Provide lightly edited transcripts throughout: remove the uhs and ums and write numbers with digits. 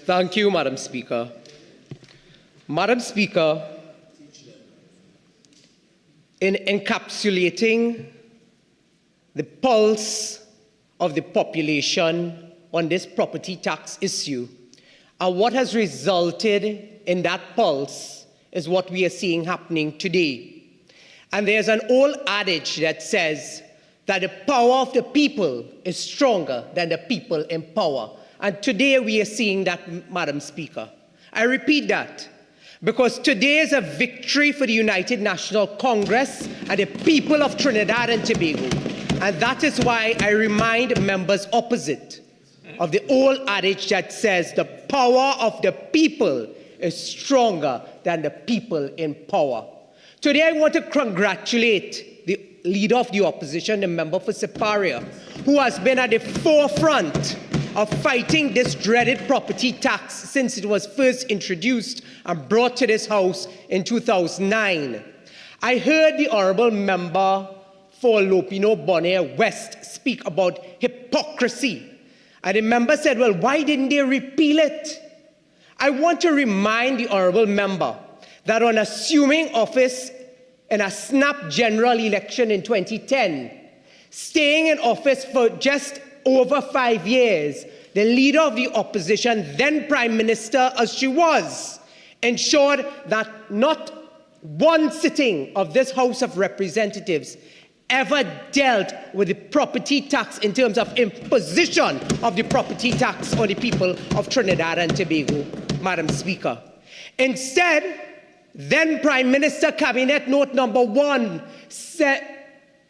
Thank you, Madam Speaker. Madam Speaker, in encapsulating the pulse of the population on this property tax issue, and what has resulted in that pulse is what we are seeing happening today. And there's an old adage that says that the power of the people is stronger than the people in power. And today we are seeing that, Madam Speaker. I repeat that, because today is a victory for the United National Congress and the people of Trinidad and Tobago. And that is why I remind members opposite of the old adage that says the power of the people is stronger than the people in power. Today I want to congratulate the leader of the opposition, the member for Siparia, who has been at the forefront of fighting this dreaded property tax since it was first introduced and brought to this House in 2009. I heard the honourable member for Lopino Bonaire West speak about hypocrisy. And the member said, well, why didn't they repeal it? I want to remind the honourable member that on assuming office in a snap general election in 2010, staying in office for just over 5 years, the leader of the opposition, then Prime Minister as she was, ensured that not one sitting of this House of Representatives ever dealt with the property tax in terms of imposition of the property tax on the people of Trinidad and Tobago, Madam Speaker. Instead, then Prime Minister Cabinet Note number 1 said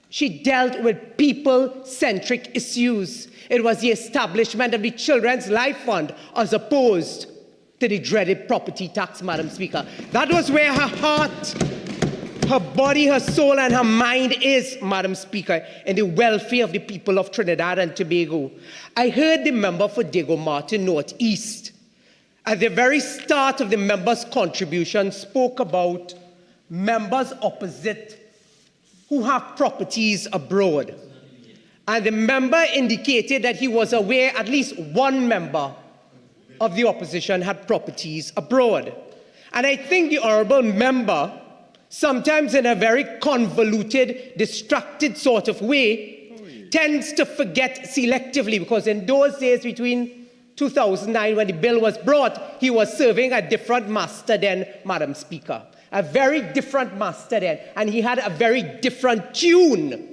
she dealt with people-centric issues. It was the establishment of the Children's Life Fund as opposed to the dreaded property tax, Madam Speaker. That was where her heart, her body, her soul, and her mind is, Madam Speaker, in the welfare of the people of Trinidad and Tobago. I heard the member for Diego Martin North East, at the very start of the member's contribution, spoke about members opposite who have properties abroad. And the member indicated that he was aware at least one member of the opposition had properties abroad. And I think the honourable member, sometimes in a very convoluted, distracted sort of way, tends to forget selectively, because in those days between 2009, when the bill was brought, he was serving a different master then, Madam Speaker. A very different master then. And he had a very different tune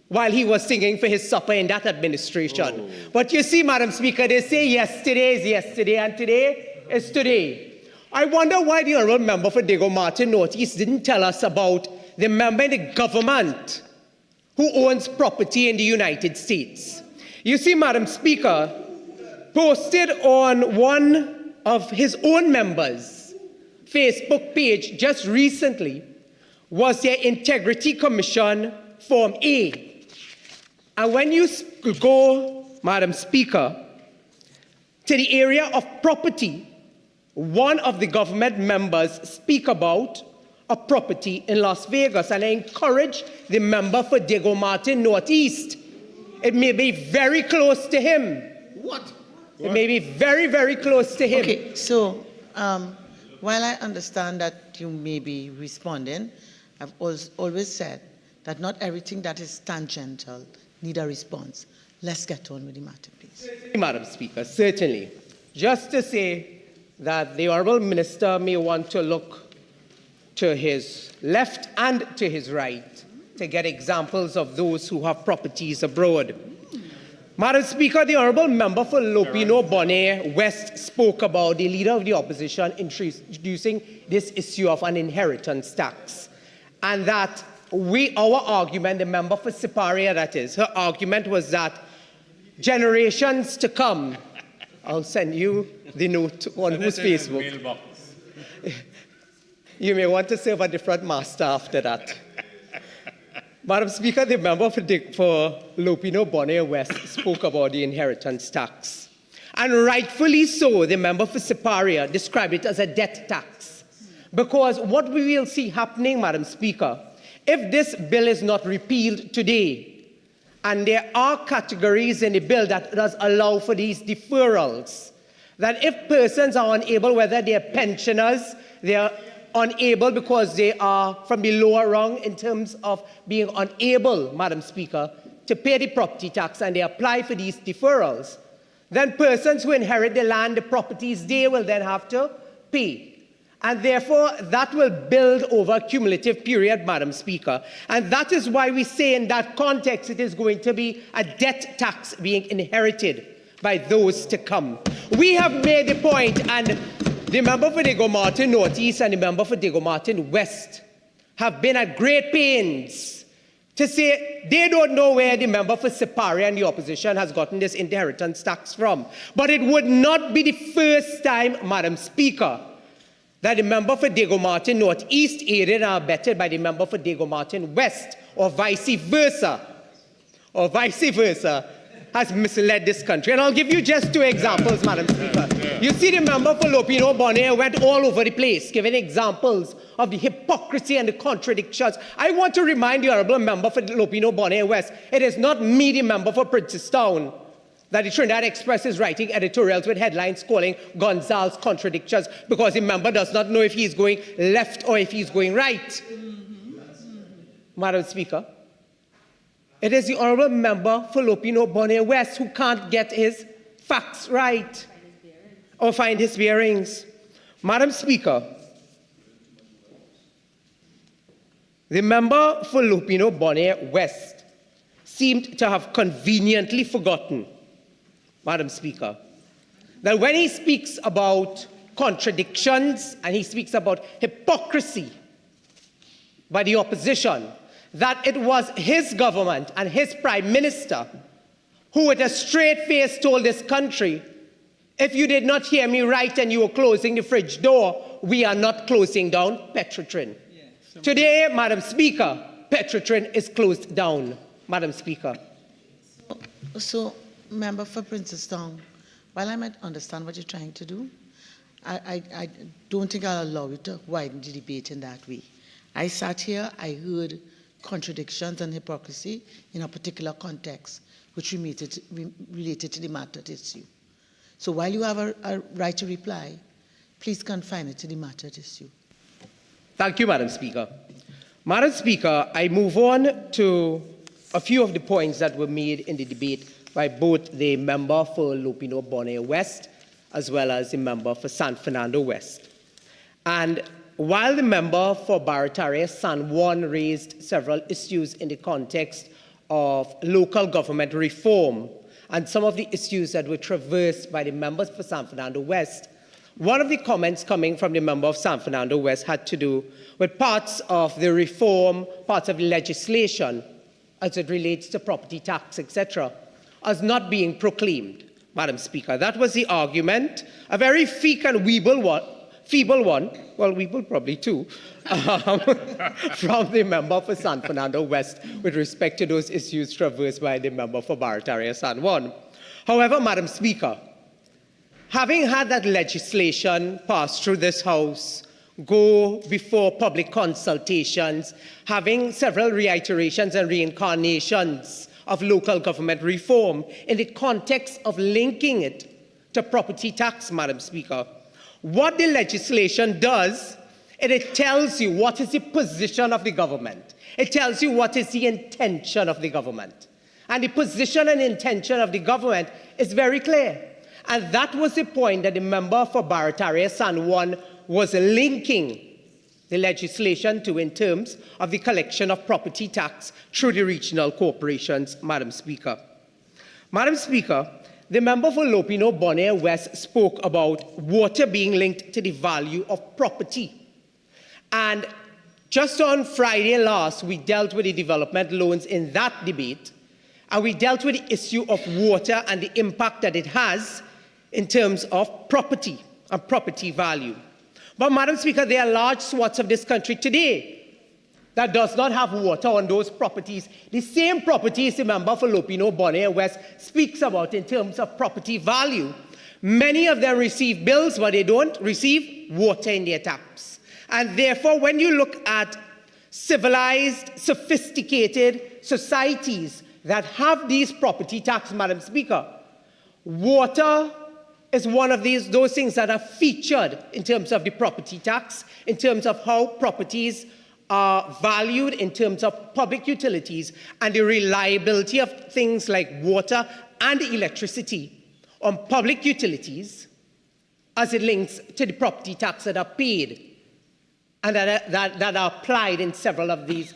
while he was singing for his supper in that administration. Oh. But you see, Madam Speaker, they say yesterday is yesterday and today is today. I wonder why the honourable member for Diego Martin North East didn't tell us about the member in the government who owns property in the United States. You see, Madam Speaker, posted on one of his own members' Facebook page just recently was their Integrity Commission Form A. And when you go, Madam Speaker, to the area of property, one of the government members speak about a property in Las Vegas, and I encourage the member for Diego Martin North East. It may be very close to him. What? It may be very, very close to him. Okay, so while I understand that you may be responding, I've always said that not everything that is tangential need a response. Let's get on with the matter, please. Madam Speaker, certainly. Just to say that the Honourable Minister may want to look to his left and to his right to get examples of those who have properties abroad. Madam Speaker, the honourable member for Lopino Bonaire West spoke about the leader of the opposition introducing this issue of an inheritance tax. And that our argument, the member for Siparia that is, her argument was that generations to come, I'll send you the note on whose Facebook. You may want to serve a different master after that. Madam Speaker, the member for Lopino Bonaire West spoke about the inheritance tax. And rightfully so, the member for Siparia described it as a debt tax. Because what we will see happening, Madam Speaker, if this bill is not repealed today, and there are categories in the bill that does allow for these deferrals, that if persons are unable, whether they are pensioners, they are unable because they are from the lower rung in terms of being unable, Madam Speaker, to pay the property tax, and they apply for these deferrals, then persons who inherit the land, the properties, they will then have to pay. And therefore, that will build over a cumulative period, Madam Speaker. And that is why we say in that context it is going to be a debt tax being inherited by those to come. We have made the point, and the member for Diego Martin Northeast and the member for Diego Martin West have been at great pains to say they don't know where the member for Sipari and the opposition has gotten this inheritance tax from. But it would not be the first time, Madam Speaker, that the member for Diego Martin Northeast aided and abetted by the member for Diego Martin West, or vice versa, has misled this country. And I'll give you just two examples, Madam Speaker. You see, the member for Lopino Bonnet went all over the place, giving examples of the hypocrisy and the contradictions. I want to remind the honourable member for Lopino Bonnet West, it is not me, the member for Princestown, that the Trinidad Express is writing editorials with headlines calling Gonzalez contradictions because the member does not know if he is going left or if he is going right. Madam Speaker, it is the honourable member for Lopino Bonnet West who can't get his facts right or find his bearings. Madam Speaker, the member for Lopino Bonnet West seemed to have conveniently forgotten, Madam Speaker, that when he speaks about contradictions and he speaks about hypocrisy by the opposition, that it was his government and his Prime Minister who with a straight face told this country, if you did not hear me right and you were closing the fridge door, we are not closing down Petrotrin. Today, Madam Speaker, Petrotrin is closed down, Madam Speaker. So, Member for Princestown, while I might understand what you're trying to do, I don't think I'll allow you to widen the debate in that way. I sat here, I heard contradictions and hypocrisy in a particular context, which related to the matter at issue. So while you have a right to reply, please confine it to the matter at issue. Thank you, Madam Speaker. Madam Speaker, I move on to a few of the points that were made in the debate by both the member for Lopino Bonnet West as well as the member for San Fernando West. And while the member for Barataria San Juan raised several issues in the context of local government reform and some of the issues that were traversed by the members for San Fernando West, one of the comments coming from the member of San Fernando West had to do with parts of the reform, parts of the legislation as it relates to property tax, etc., as not being proclaimed, Madam Speaker. That was the argument, a very feeble and feeble one, well, weeble probably too, from the member for San Fernando West with respect to those issues traversed by the member for Barataria San Juan. However, Madam Speaker, having had that legislation pass through this House, go before public consultations, having several reiterations and reincarnations of local government reform in the context of linking it to property tax, Madam Speaker, what the legislation does, it tells you what is the position of the government. It tells you what is the intention of the government. And the position and intention of the government is very clear. And that was the point that the member for Barataria San Juan was linking the legislation to in terms of the collection of property tax through the regional corporations, Madam Speaker. Madam Speaker, the member for Lopino Bonnet West spoke about water being linked to the value of property. And just on Friday last, we dealt with the development loans in that debate, and we dealt with the issue of water and the impact that it has in terms of property and property value. But, Madam Speaker, there are large swaths of this country today that does not have water on those properties. The same properties the member for Lopino Bonnet West speaks about in terms of property value. Many of them receive bills, but they don't receive water in their taps. And therefore, when you look at civilized, sophisticated societies that have these property tax, Madam Speaker, water is one of those things that are featured in terms of the property tax, in terms of how properties are valued in terms of public utilities and the reliability of things like water and electricity on public utilities as it links to the property tax that are paid and that are applied in several of these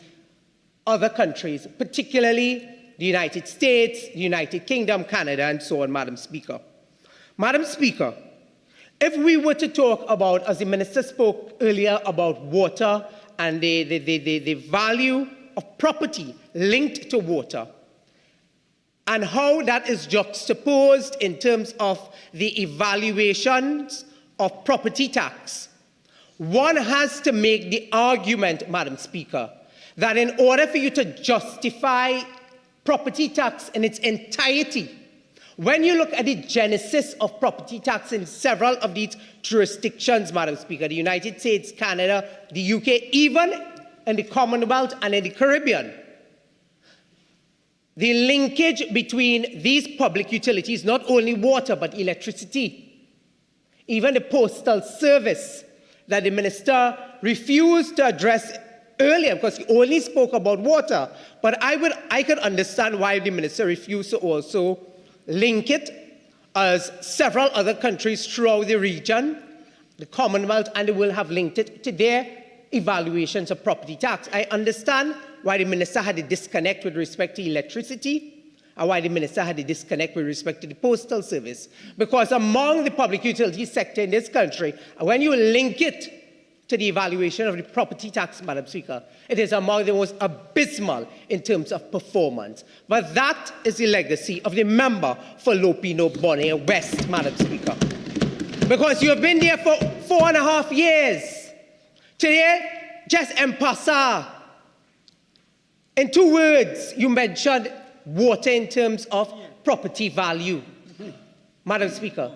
other countries, particularly the United States, the United Kingdom, Canada, and so on, Madam Speaker. Madam Speaker, if we were to talk about, as the Minister spoke earlier, about water and the value of property linked to water, and how that is juxtaposed in terms of the evaluations of property tax, one has to make the argument, Madam Speaker, that in order for you to justify property tax in its entirety, when you look at the genesis of property tax in several of these jurisdictions, Madam Speaker, the United States, Canada, the UK, even in the Commonwealth and in the Caribbean, the linkage between these public utilities, not only water but electricity, even the postal service that the Minister refused to address earlier because he only spoke about water, but I could understand why the Minister refused to also link it, as several other countries throughout the region, the Commonwealth and the world have linked it to their evaluations of property tax. I understand why the Minister had a disconnect with respect to electricity and why the Minister had a disconnect with respect to the postal service. Because among the public utility sector in this country, when you link it to the evaluation of the property tax, Madam Speaker, it is among the most abysmal in terms of performance. But that is the legacy of the member for Lopino Bonnie West, Madam Speaker. Because you have been there for 4.5 years. Today, just en passant, in 2 words, you mentioned water in terms of property value, Madam Speaker.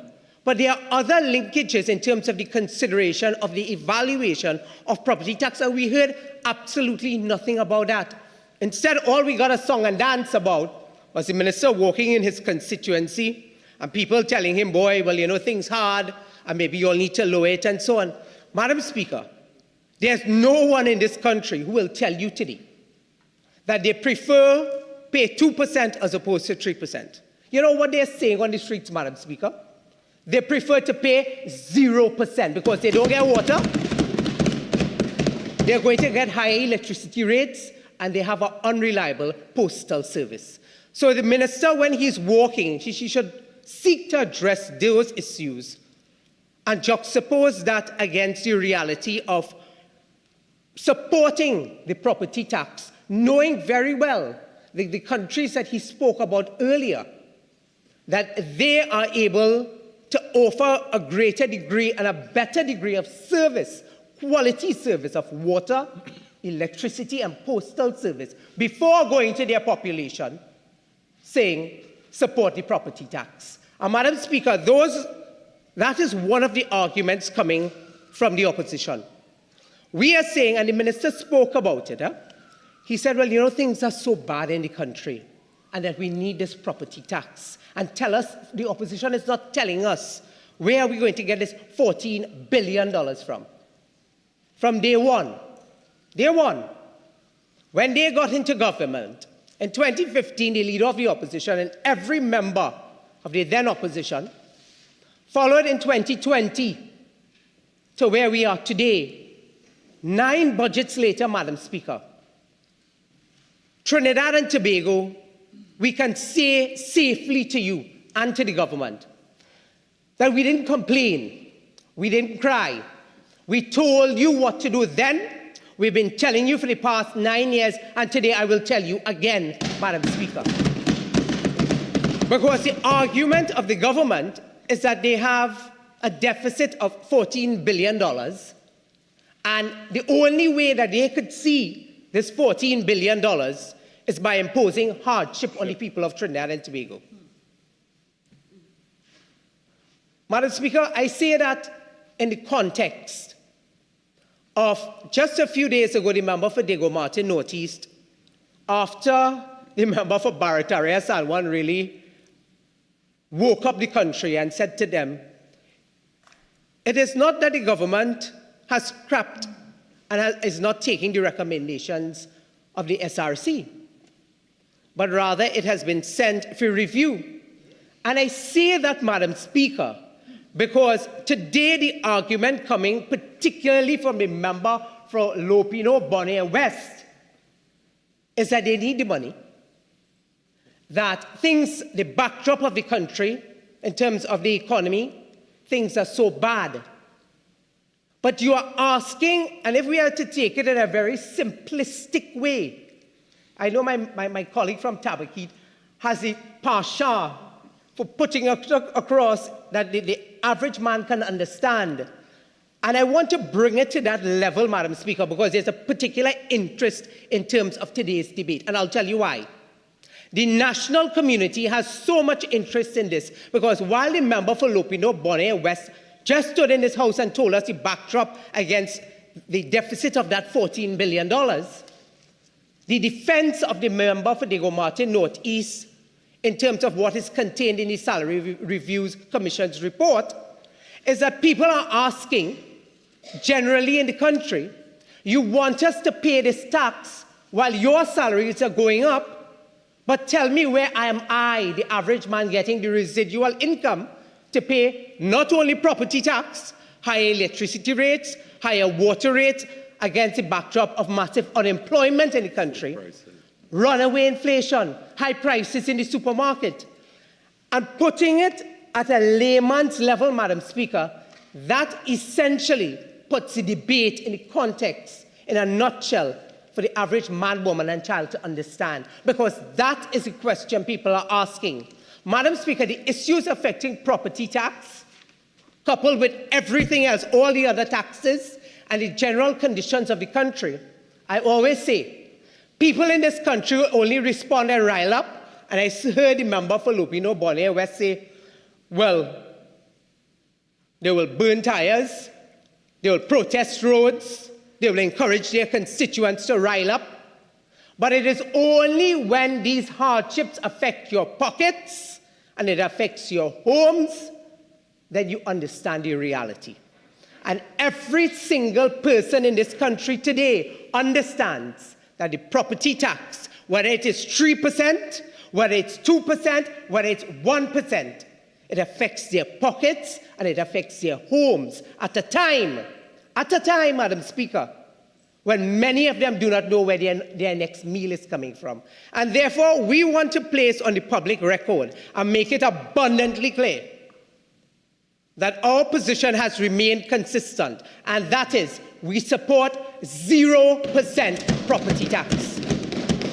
But there are other linkages in terms of the consideration of the evaluation of property tax, and we heard absolutely nothing about that. Instead, all we got a song and dance about was the Minister walking in his constituency and people telling him, boy, well, you know, things hard, and maybe you'll need to lower it, and so on. Madam Speaker, there's no one in this country who will tell you today that they prefer pay 2% as opposed to 3%. You know what they're saying on the streets, Madam Speaker? They prefer to pay 0% because they don't get water. They're going to get higher electricity rates, and they have an unreliable postal service. So the Minister, when he's walking, she should seek to address those issues and juxtapose that against the reality of supporting the property tax, knowing very well the countries that he spoke about earlier, that they are able to offer a greater degree and a better degree of service, quality service of water, electricity, and postal service before going to their population saying, support the property tax. And Madam Speaker, that is one of the arguments coming from the opposition. We are saying, and the Minister spoke about it, he said, well, you know, things are so bad in the country and that we need this property tax. And tell us, the opposition is not telling us where are we going to get this $14 billion from. From day one. Day one. When they got into government, in 2015, the leader of the opposition and every member of the then opposition followed in 2020 to where we are today. 9 budgets later, Madam Speaker, Trinidad and Tobago, we can say safely to you and to the government that we didn't complain, we didn't cry. We told you what to do then. We've been telling you for the past 9 years, and today I will tell you again, Madam Speaker. Because the argument of the government is that they have a deficit of $14 billion, and the only way that they could see this $14 billion is by imposing hardship on the people of Trinidad and Tobago. Madam Speaker, I say that in the context of just a few days ago, the member for Diego Martin Northeast, after the member for Barataria Salwan really woke up the country and said to them, It is not that the government has scrapped and is not taking the recommendations of the SRC, but rather it has been sent for review. And I say that, Madam Speaker, because today the argument coming particularly from the member for Lopino, Bonner West, is that they need the money, that things, the backdrop of the country in terms of the economy, things are so bad. But you are asking, and if we are to take it in a very simplistic way, I know my colleague from Tabakit has a pasha for putting across that the average man can understand. And I want to bring it to that level, Madam Speaker, because there's a particular interest in terms of today's debate, and I'll tell you why. The national community has so much interest in this because while the member for Lopino, Bonner West just stood in this house and told us the backdrop against the deficit of that $14 billion, the defense of the member for Diego Martin Northeast in terms of what is contained in the Salary Reviews Commission's report is that people are asking, generally in the country, you want us to pay this tax while your salaries are going up, but tell me where am I, the average man, getting the residual income to pay not only property tax, higher electricity rates, higher water rates, against the backdrop of massive unemployment in the country, runaway inflation, high prices in the supermarket. And putting it at a layman's level, Madam Speaker, that essentially puts the debate in the context, in a nutshell, for the average man, woman, and child to understand, because that is the question people are asking. Madam Speaker, the issues affecting property tax, coupled with everything else, all the other taxes, and the general conditions of the country, I always say, people in this country only respond and rile up, and I heard the member for Lopino, Bonner West say, well, they will burn tires, they will protest roads, they will encourage their constituents to rile up. But it is only when these hardships affect your pockets and it affects your homes that you understand the reality. And every single person in this country today understands that the property tax, whether it is 3%, whether it's 2%, whether it's 1%, it affects their pockets and it affects their homes at a time, Madam Speaker, when many of them do not know where their next meal is coming from. And therefore, we want to place on the public record and make it abundantly clear that our position has remained consistent, and that is, we support 0% property tax.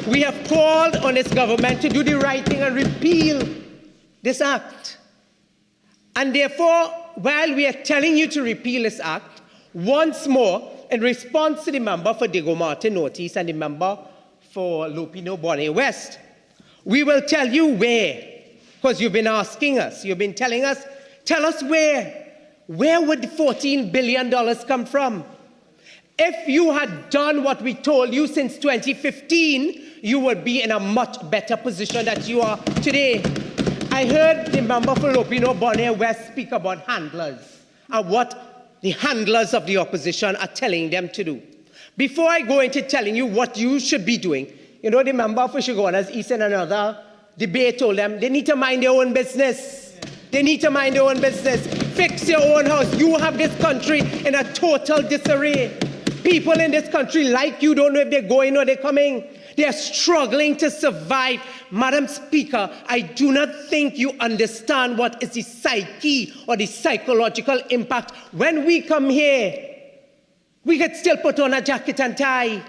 We have called on this government to do the right thing and repeal this act. And therefore, while we are telling you to repeal this act, once more, in response to the member for Diego Martin Northeast and the member for Lopino, Bonner West, we will tell you where, because you've been asking us, you've been telling us, tell us where. Where would the $14 billion come from? If you had done what we told you since 2015, you would be in a much better position than you are today. I heard the member for Lopino, Bonner West speak about handlers and what the handlers of the opposition are telling them to do. Before I go into telling you what you should be doing, you know, the member for Chaguanas East in another debate told them they need to mind their own business. They need to mind their own business. Fix your own house. You have this country in a total disarray. People in this country like you don't know if they're going or they're coming. They are struggling to survive. Madam Speaker, I do not think you understand what is the psyche or the psychological impact. When we come here, we could still put on a jacket and tie.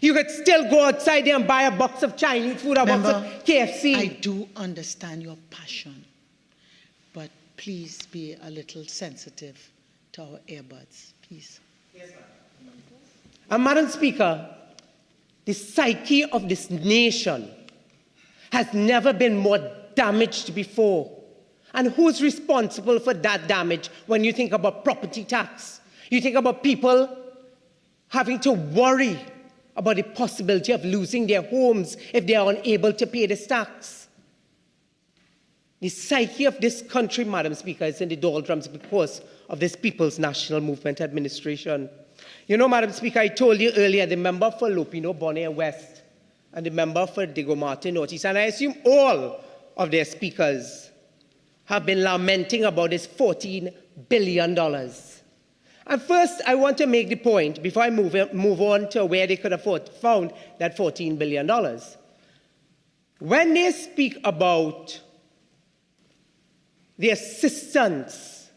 You could still go outside there and buy a box of Chinese food, a box of KFC. I do understand your passion, but please be a little sensitive to our earbuds, please. Yes, ma'am. And Madam Speaker, the psyche of this nation has never been more damaged before. And who's responsible for that damage when you think about property tax? You think about people having to worry about the possibility of losing their homes if they are unable to pay this tax. The psyche of this country, Madam Speaker, is in the doldrums because of this People's National Movement administration. You know, Madam Speaker, I told you earlier, the member for Lupino Bonner West and the member for Diego Martin Northeast, and I assume all of their speakers have been lamenting about this $14 billion. And first, I want to make the point, before I move on to where they could have found that $14 billion. When they speak about the assistance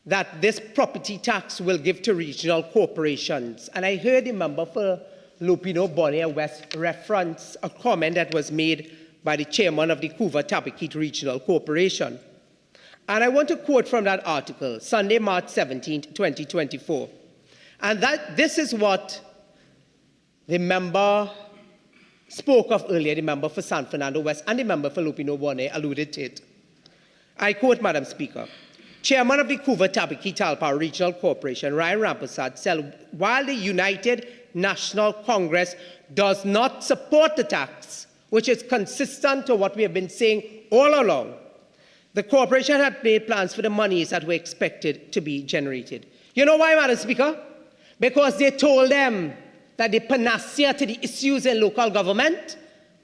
that this property tax will give to regional corporations, and I heard the member for Lupino Bonner West reference a comment that was made by the chairman of the Couva-Tabaquite Regional Corporation. And I want to quote from that article, Sunday, March 17, 2024. And this is what the member spoke of earlier, the member for San Fernando West and the member for Lupino Bonner alluded to it. I quote, Madam Speaker, Chairman of the Couva-Tabaquite Talpa Regional Corporation, Ryan Rampersad, said, while the United National Congress does not support the tax, which is consistent to what we have been saying all along, the corporation had made plans for the monies that were expected to be generated. You know why, Madam Speaker? Because they told them that the panacea to the issues in local government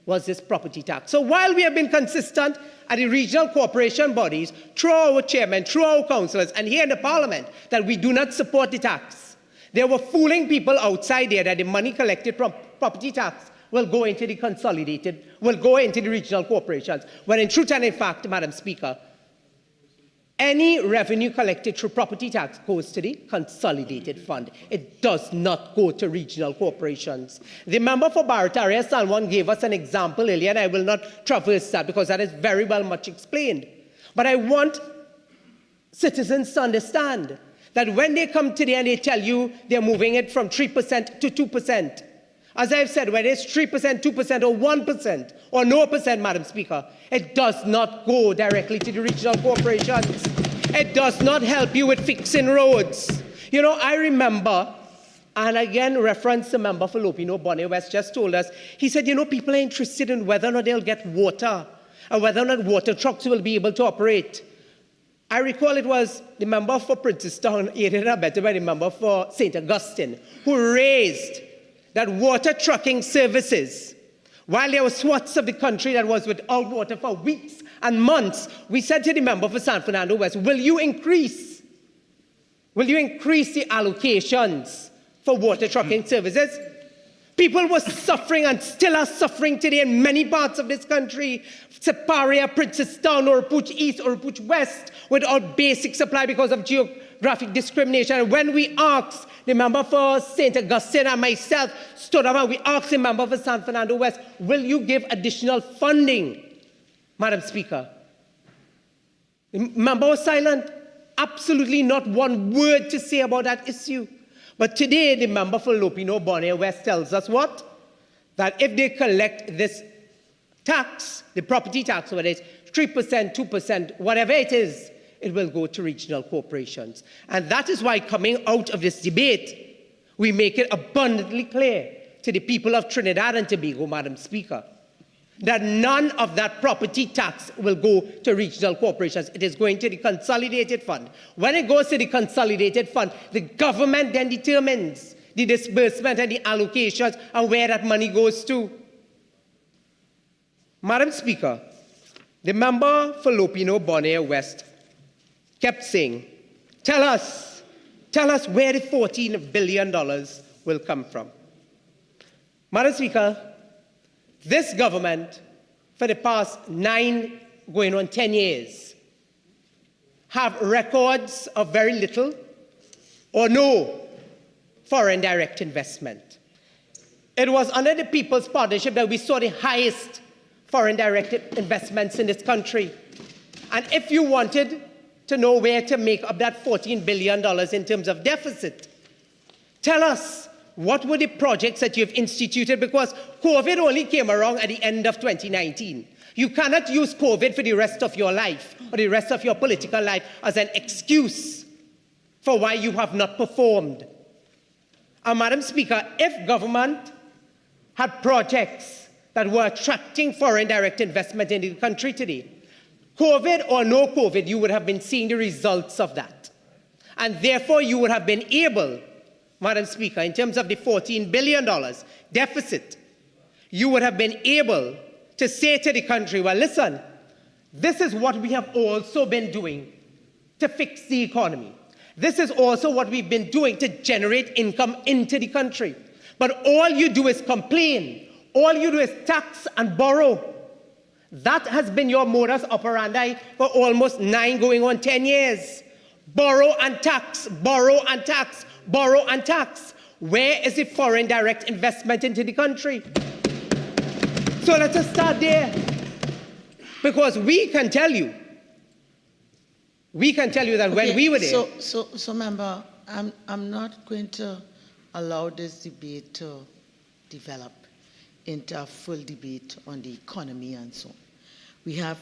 was this property tax. So while we have been consistent at the regional corporation bodies, through our chairman, through our councillors, and here in the parliament, that we do not support the tax, they were fooling people outside there that the money collected from property tax will go into the consolidated, will go into the regional corporations. When in truth and in fact, Madam Speaker, any revenue collected through property tax goes to the consolidated fund. It does not go to regional corporations. The member for Barataria Salmon gave us an example earlier, and I will not traverse that because that is very well much explained. But I want citizens to understand that when they come today and they tell you they're moving it from 3% to 2%, as I've said, whether it's 3%, 2%, or 1%, or no percent, Madam Speaker, it does not go directly to the regional corporations. It does not help you with fixing roads. You know, I remember, and again, reference the member for Lupino Bonner West just told us, he said, you know, people are interested in whether or not they'll get water, and whether or not water trucks will be able to operate. I recall it was the member for Princestown, aided and abetted by the member for St. Augustine, who raised that water trucking services, while there were swaths of the country that was without water for weeks and months, we said to the member for San Fernando West, will you increase the allocations for water trucking services? People were suffering and still are suffering today in many parts of this country, Separia, Princestown, Oropouche East, Oropouche West, without basic supply because of geographic discrimination. And when we asked the member for St. Augustine and myself stood up and we asked the member for San Fernando West, will you give additional funding, Madam Speaker? The member was silent. Absolutely not one word to say about that issue. But today, the member for Lupino Bonner West tells us what? That if they collect this tax, the property tax, whether it's 3%, 2%, whatever it is, it will go to regional corporations. And that is why coming out of this debate, we make it abundantly clear to the people of Trinidad and Tobago, Madam Speaker, that none of that property tax will go to regional corporations. It is going to the consolidated fund. When it goes to the consolidated fund, the government then determines the disbursement and the allocations and where that money goes to. Madam Speaker, the member for Lupino Bonner West kept saying, tell us where the $14 billion will come from. Madam Speaker, this government, for the past 9, going on 10 years, have records of very little or no foreign direct investment. It was under the People's Partnership that we saw the highest foreign direct investments in this country. And if you wanted to know where to make up that $14 billion in terms of deficit, tell us, what were the projects that you've instituted? Because COVID only came around at the end of 2019. You cannot use COVID for the rest of your life or the rest of your political life as an excuse for why you have not performed. And Madam Speaker, if government had projects that were attracting foreign direct investment in the country today, COVID or no COVID, you would have been seeing the results of that. And therefore, you would have been able, Madam Speaker, in terms of the $14 billion deficit, you would have been able to say to the country, well, listen, this is what we have also been doing to fix the economy. This is also what we've been doing to generate income into the country. But all you do is complain. All you do is tax and borrow. That has been your modus operandi for almost 9 going on 10 years. Borrow and tax, borrow and tax, borrow and tax. Where is the foreign direct investment into the country? So let us start there. Because we can tell you that when we were there. So member, I'm not going to allow this debate to develop into a full debate on the economy and so on. We have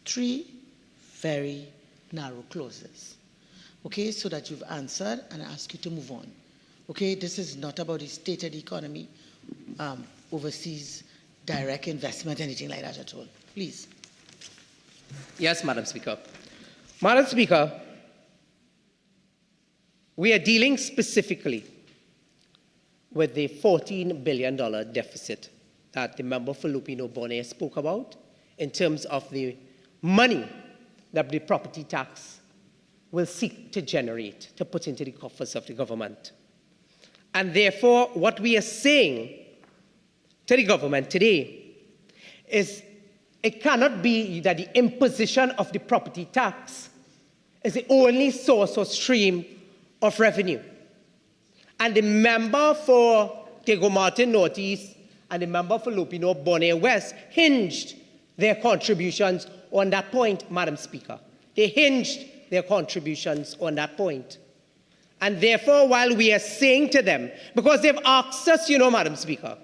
3 very narrow clauses, okay, so that you've answered, and I ask you to move on. Okay, this is not about the state of the economy, overseas direct investment, anything like that at all. Please. Yes, Madam Speaker. Madam Speaker, we are dealing specifically with the $14 billion deficit that the member for Lupino-Bonnet spoke about in terms of the money that the property tax will seek to generate, to put into the coffers of the government. And therefore, what we are saying to the government today is it cannot be that the imposition of the property tax is the only source or stream of revenue. And the member for Tego Martin Northeast and the member for Lupino-Bonnet West hinged their contributions on that point, Madam Speaker. They hinged their contributions on that point. And therefore, while we are saying to them, because they've asked us, Madam Speaker,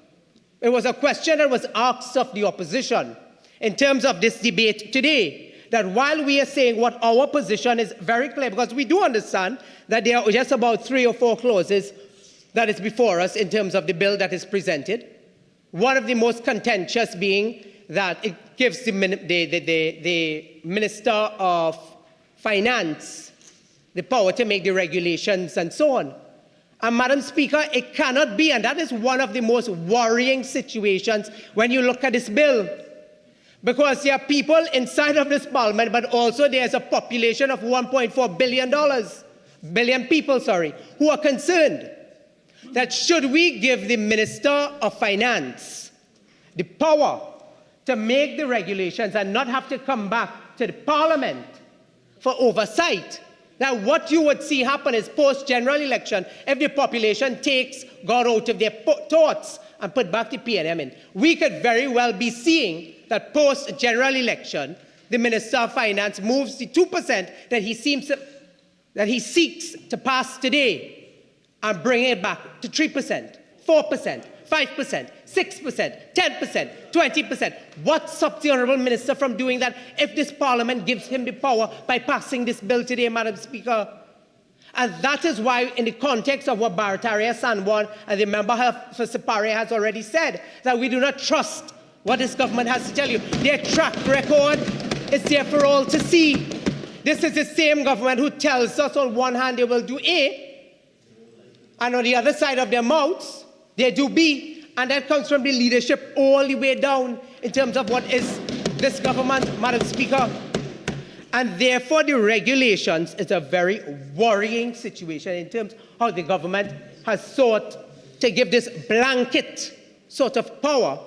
it was a question that was asked of the opposition in terms of this debate today, that while we are saying what our position is very clear, because we do understand that there are just about 3 or 4 clauses that is before us in terms of the bill that is presented. One of the most contentious being that it gives the Minister of Finance the power to make the regulations and so on. And Madam Speaker, it cannot be, and that is one of the most worrying situations when you look at this bill. Because there are people inside of this parliament, but also there's a population of 1.4 billion people, who are concerned that should we give the Minister of Finance the power to make the regulations and not have to come back to the parliament for oversight, now what you would see happen is post-general election, if the population takes God out of their thoughts and put back the PNM in, we could very well be seeing that post-general election, the Minister of Finance moves the 2% that he seeks to pass today and bring it back to 3%, 4%, 5%, 6%, 10%, 20%. What stops the Honourable Minister from doing that if this Parliament gives him the power by passing this bill today, Madam Speaker? And that is why, in the context of what Barataria Sanwan and the member for Siparia has already said, that we do not trust what this government has to tell you. Their track record is there for all to see. This is the same government who tells us on one hand they will do A, and on the other side of their mouths, they do B. And that comes from the leadership all the way down in terms of what is this government, Madam Speaker. And therefore, the regulations is a very worrying situation in terms of how the government has sought to give this blanket sort of power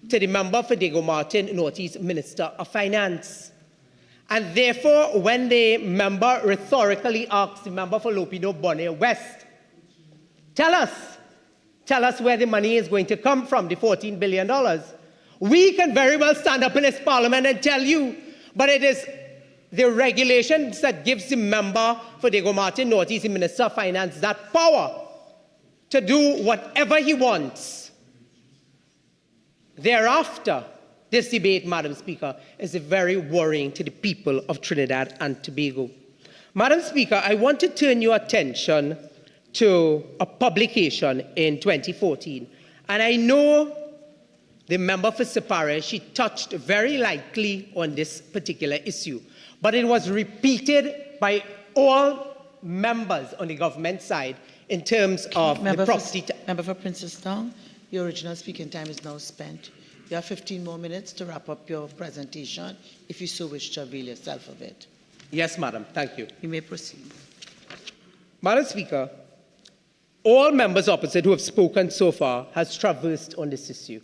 to the member for Diego Martin, Northeast Minister of Finance. And therefore, when the member rhetorically asks the member for Lupino-Bonnet West, tell us where the money is going to come from, the $14 billion. We can very well stand up in this parliament and tell you, but it is the regulations that gives the member for Diego Martin Northeast, the Minister of Finance, that power to do whatever he wants. Thereafter, this debate, Madam Speaker, is very worrying to the people of Trinidad and Tobago. Madam Speaker, I want to turn your attention to a publication in 2014. And I know the member for Sapara, she touched very lightly on this particular issue. But it was repeated by all members on the government side in terms of the property. Member for Princestown, your original speaking time is now spent. You have 15 more minutes to wrap up your presentation, if you so wish to avail yourself of it. Yes, Madam. Thank you. You may proceed. Madam Speaker, all members opposite who have spoken so far has traversed on this issue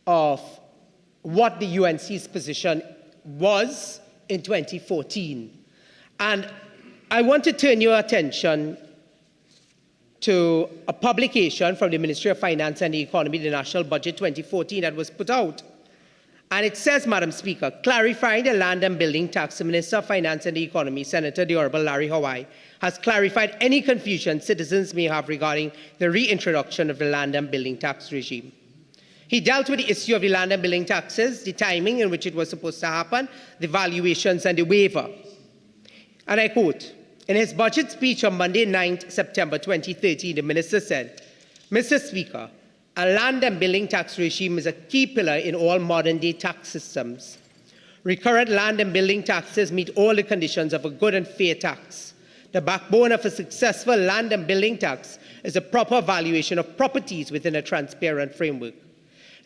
of what the UNC's position was in 2014. And I want to turn your attention to a publication from the Ministry of Finance and the Economy, the National Budget 2014, that was put out. And it says, Madam Speaker, clarifying the land and building tax, the Minister of Finance and the Economy, Senator the Honourable Larry Hawaii, has clarified any confusion citizens may have regarding the reintroduction of the land and building tax regime. He dealt with the issue of the land and building taxes, the timing in which it was supposed to happen, the valuations and the waiver. And I quote, in his budget speech on Monday, 9th September 2013, the Minister said, Mr. Speaker, a land and building tax regime is a key pillar in all modern-day tax systems. Recurrent land and building taxes meet all the conditions of a good and fair tax. The backbone of a successful land and building tax is a proper valuation of properties within a transparent framework.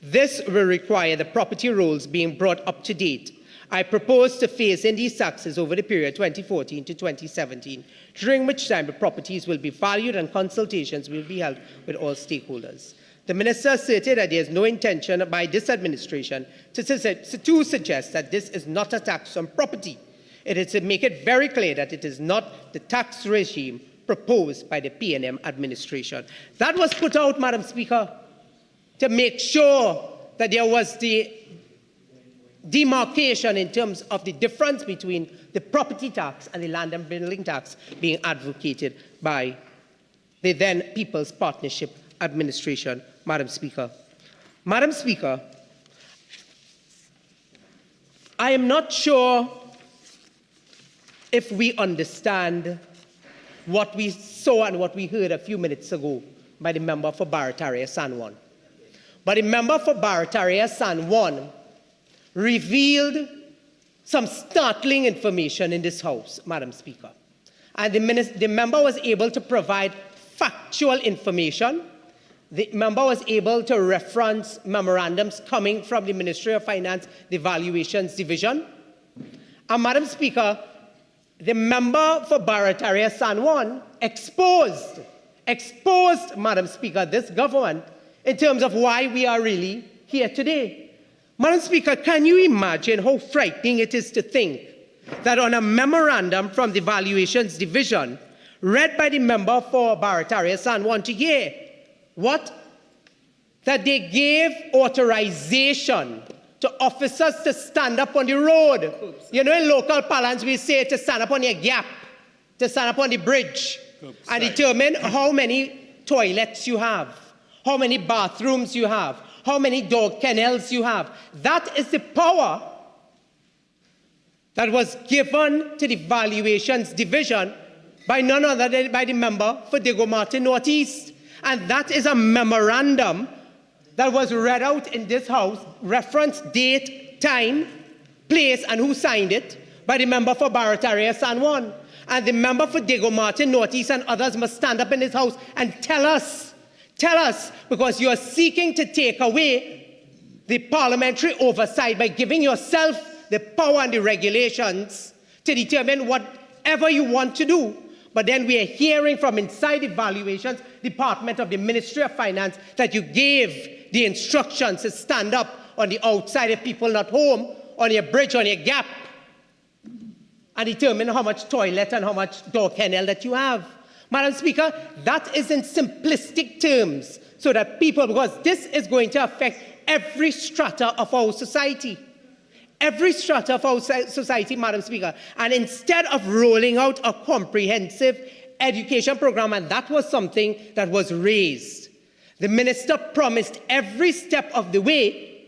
This will require the property rules being brought up to date. I propose to phase in these taxes over the period 2014 to 2017, during which time the properties will be valued and consultations will be held with all stakeholders. The Minister asserted that there is no intention by this administration to suggest that this is not a tax on property. It is to make it very clear that it is not the tax regime proposed by the PNM administration. That was put out, Madam Speaker, to make sure that there was the demarcation in terms of the difference between the property tax and the land and building tax being advocated by the then People's Partnership Administration, Madam Speaker. Madam Speaker, I am not sure if we understand what we saw and what we heard a few minutes ago by the member for Barataria San Juan. But the member for Barataria San Juan revealed some startling information in this House, Madam Speaker. And the member was able to provide factual information. The member was able to reference memorandums coming from the Ministry of Finance, the Valuations Division. And Madam Speaker, the member for Barataria San Juan exposed, Madam Speaker, this government in terms of why we are really here today. Madam Speaker, can you imagine how frightening it is to think that on a memorandum from the Valuations Division, read by the member for Barataria San Juan to hear, what? That they gave authorization to officers to stand up on the road. You know, in local parlance, we say to stand up on your gap, to stand up on the bridge, and determine how many toilets you have, how many bathrooms you have, how many dog kennels you have. That is the power that was given to the Valuations Division by none other than by the member for Diego Martin Northeast. And that is a memorandum that was read out in this House, reference, date, time, place, and who signed it, by the member for Barataria San Juan. And the member for Diego Martin Northeast and others must stand up in this House and tell us, because you are seeking to take away the parliamentary oversight by giving yourself the power and the regulations to determine whatever you want to do. But then we are hearing from inside the Valuations Department of the Ministry of Finance that you gave the instructions to stand up on the outside of people not home, on your bridge, on your gap, and determine how much toilet and how much dog kennel that you have. Madam Speaker, that is in simplistic terms, so that people, because this is going to affect every strata of our society. Every strata of our society, Madam Speaker. And instead of rolling out a comprehensive education program, and that was something that was raised, the minister promised every step of the way,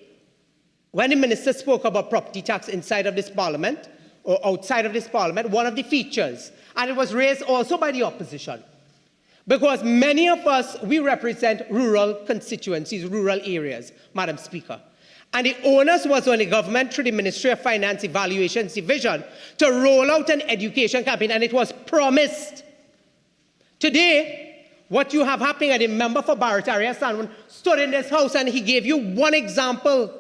when the minister spoke about property tax inside of this parliament, or outside of this parliament, one of the features, and it was raised also by the opposition, Because many of us, we represent rural constituencies, rural areas, Madam Speaker. And the onus was on the government through the Ministry of Finance Evaluations Division to roll out an education campaign, and it was promised. Today, what you have happening, and the member for Barataria Sanwan stood in this house and he gave you one example.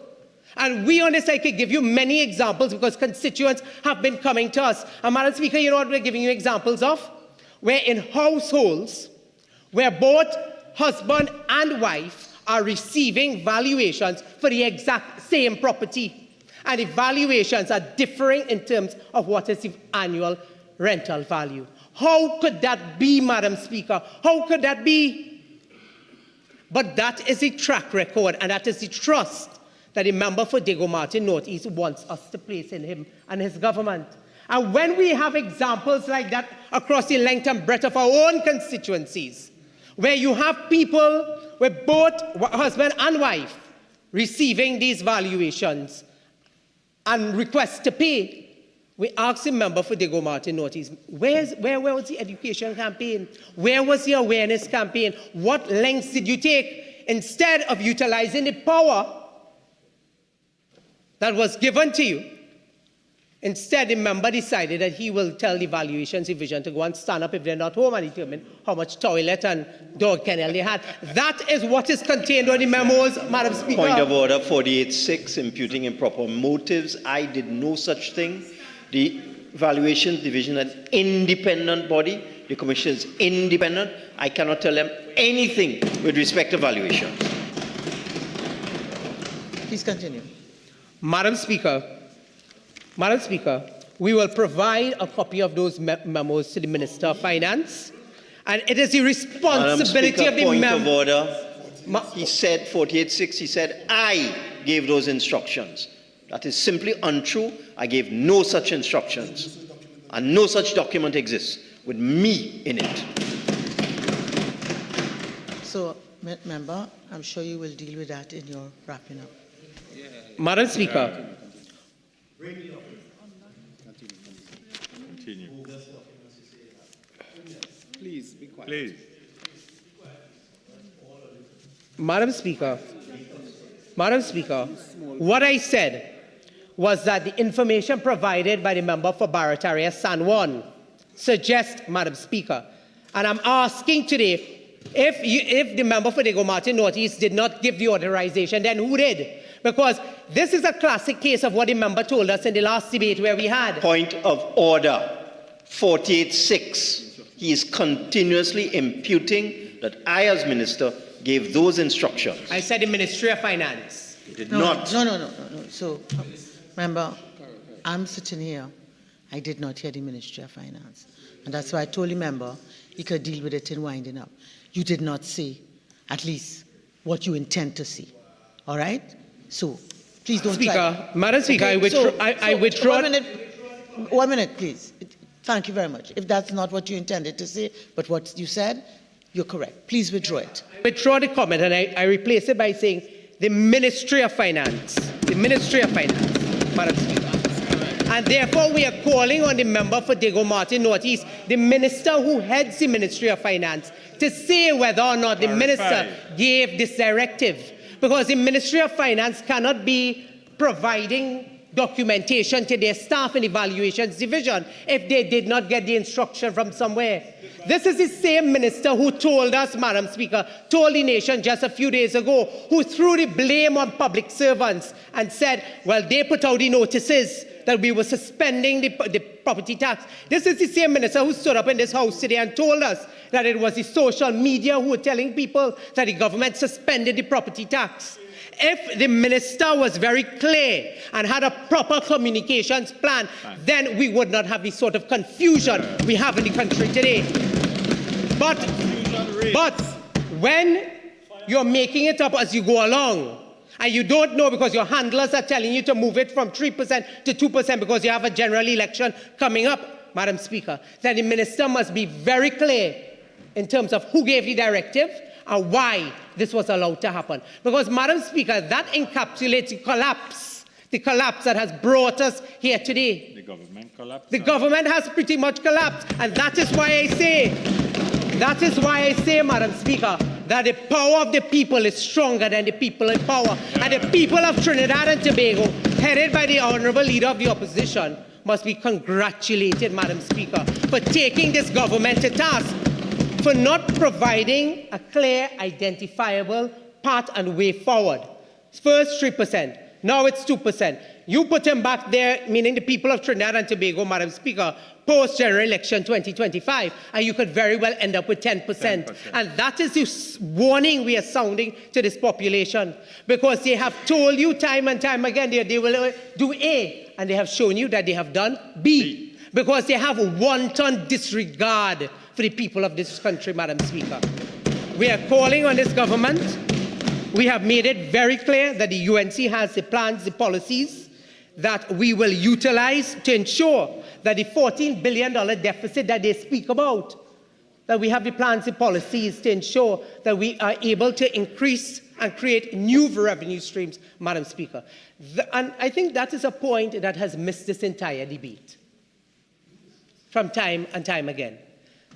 And we on this side could give you many examples because constituents have been coming to us. And Madam Speaker, you know what we're giving you examples of? Where in households where both husband and wife are receiving valuations for the exact same property. And the valuations are differing in terms of what is the annual rental value. How could that be, Madam Speaker? How could that be? But that is the track record and that is the trust that the member for Diego Martin Northeast wants us to place in him and his government. And when we have examples like that across the length and breadth of our own constituencies, where you have people with both husband and wife receiving these valuations and requests to pay, we asked the member for Diego Martin Northeast, where was the education campaign? Where was the awareness campaign? What lengths did you take instead of utilizing the power that was given to you? Instead, the member decided that he will tell the Valuations Division to go and stand up if they're not home and determine how much toilet and dog kennel they had. That is what is contained on the memos, Madam Speaker. Point of order 48.6, imputing improper motives. I did no such thing. The Valuations Division is an independent body. The Commission is independent. I cannot tell them anything with respect to valuations. Please continue. Madam Speaker, we will provide a copy of those memos to the Minister of Finance, and it is the responsibility of the point member. Of order. He said 48.6. He said I gave those instructions. That is simply untrue. I gave no such instructions, and no such document exists with me in it. So, member, I'm sure you will deal with that in your wrapping up. Madam Speaker. Continue. Please be quiet. Please. Madam Speaker, what I said was that the information provided by the member for Barataria San Juan suggests, Madam Speaker, and I'm asking today, if the member for Diego Martin Northeast did not give the authorization, then who did? Because this is a classic case of what the member told us in the last debate where we had. Point of order 48.6. He is continuously imputing that I, as minister, gave those instructions. I said the Ministry of Finance. He did not. No. So, member, I'm sitting here. I did not hear the Ministry of Finance. And that's why I told the member he could deal with it in winding up. You did not say, at least, what you intend to see. All right? So, please don't try. Madam Speaker, okay, I withdraw. 1 minute, please. Thank you very much. If that's not what you intended to say, but what you said, you're correct. Please withdraw it. I withdraw the comment and I replace it by saying the Ministry of Finance. The Ministry of Finance, Madam Speaker. And therefore, we are calling on the member for Diego Martin Northeast, the minister who heads the Ministry of Finance, to say whether or not the minister gave this directive. Because the Ministry of Finance cannot be providing documentation to their staff in the Valuations Division if they did not get the instruction from somewhere. This is the same minister who told us, Madam Speaker, told the nation just a few days ago, who threw the blame on public servants and said, well, they put out the notices that we were suspending the property tax. This is the same minister who stood up in this house today and told us that it was the social media who were telling people that the government suspended the property tax. If the minister was very clear and had a proper communications plan, then we would not have the sort of confusion we have in the country today. But when you're making it up as you go along, and you don't know because your handlers are telling you to move it from 3% to 2% because you have a general election coming up, Madam Speaker, then the minister must be very clear in terms of who gave the directive and why this was allowed to happen. Because, Madam Speaker, that encapsulates the collapse that has brought us here today. The government collapsed. The government has pretty much collapsed, and that is why I say That is why I say, Madam Speaker, that the power of the people is stronger than the people in power. And the people of Trinidad and Tobago, headed by the Honourable Leader of the Opposition, must be congratulated, Madam Speaker, for taking this government to task, for not providing a clear, identifiable path and way forward. First 3%, now it's 2%. You put them back there, meaning the people of Trinidad and Tobago, Madam Speaker, post-general election 2025, and you could very well end up with 10%. And that is the warning we are sounding to this population, because they have told you time and time again they will do A, and they have shown you that they have done B. Because they have a wanton disregard for the people of this country, Madam Speaker. We are calling on this government. We have made it very clear that the UNC has the plans, the policies that we will utilize to ensure that the $14 billion deficit that they speak about, that we have the plans, the policies to ensure that we are able to increase and create new revenue streams, Madam Speaker. And I think that is a point that has missed this entire debate from time and time again.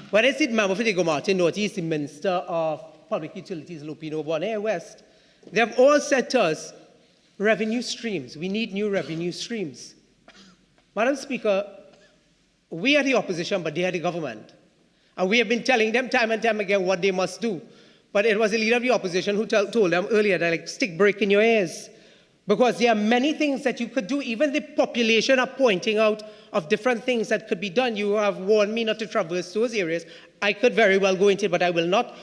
When I see the member for the Martin Northeast, the Minister of Public Utilities, Lupino Bonaire West, they have all said to us, revenue streams, we need new revenue streams. Madam Speaker, we are the opposition, but they are the government. And we have been telling them time and time again what they must do. But it was the leader of the opposition who told them earlier that, like, stick break in your ears. Because there are many things that you could do. Even the population are pointing out of different things that could be done. You have warned me not to traverse those areas. I could very well go into it, but I will not,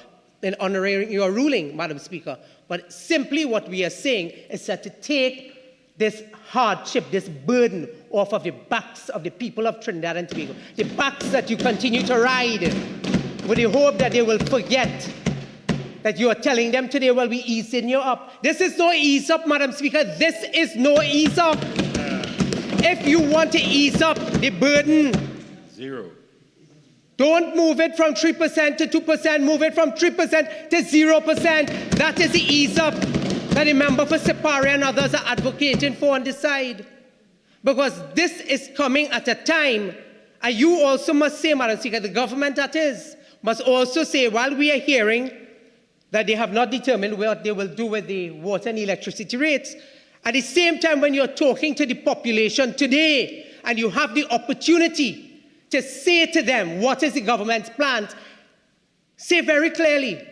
in honoring your ruling, Madam Speaker. But simply what we are saying is that to take this hardship, this burden off of the backs of the people of Trinidad and Tobago, the backs that you continue to ride with the hope that they will forget that you are telling them today, well, we easing you up. This is no ease up, Madam Speaker. This is no ease up. If you want to ease up the burden, zero. Don't move it from 3% to 2%, move it from 3% to 0%. That is the ease up that the member for Sipari and others are advocating for on this side. Because this is coming at a time, and you also must say, Madam Speaker, the government that is, must also say, while we are hearing that they have not determined what they will do with the water and electricity rates, at the same time when you're talking to the population today, and you have the opportunity to say to them what is the government's plan, say very clearly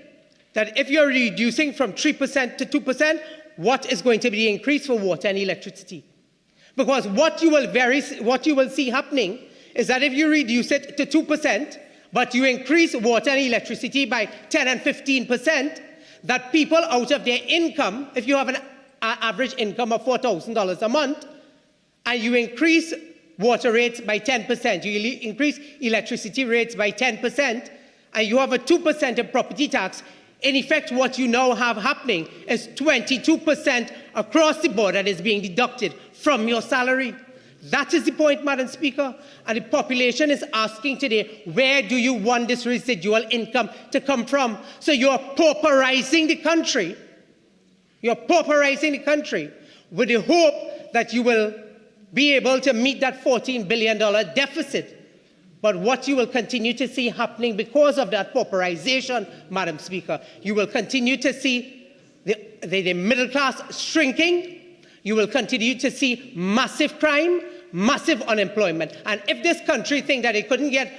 that if you're reducing from 3% to 2%, what is going to be the increase for water and electricity? Because what you will see happening is that if you reduce it to 2%, but you increase water and electricity by 10 and 15%, that people out of their income, if you have an average income of $4,000 a month, and you increase water rates by 10%, you increase electricity rates by 10%, and you have a 2% of property tax, in effect, what you now have happening is 22% across the board that is being deducted from your salary. That is the point, Madam Speaker. And the population is asking today, where do you want this residual income to come from? So you're pauperizing the country. You're pauperizing the country with the hope that you will be able to meet that $14 billion deficit. But what you will continue to see happening because of that pauperization, Madam Speaker, you will continue to see the middle class shrinking. You will continue to see massive crime, massive unemployment. And if this country thinks that it couldn't get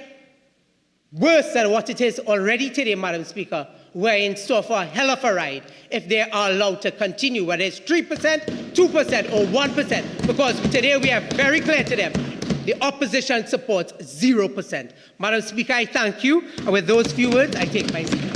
worse than what it is already today, Madam Speaker, we're in store for a hell of a ride if they are allowed to continue, whether it's 3%, 2%, or 1%, because today we are very clear to them. The opposition supports 0%. Madam Speaker, I thank you. And with those few words, I take my seat.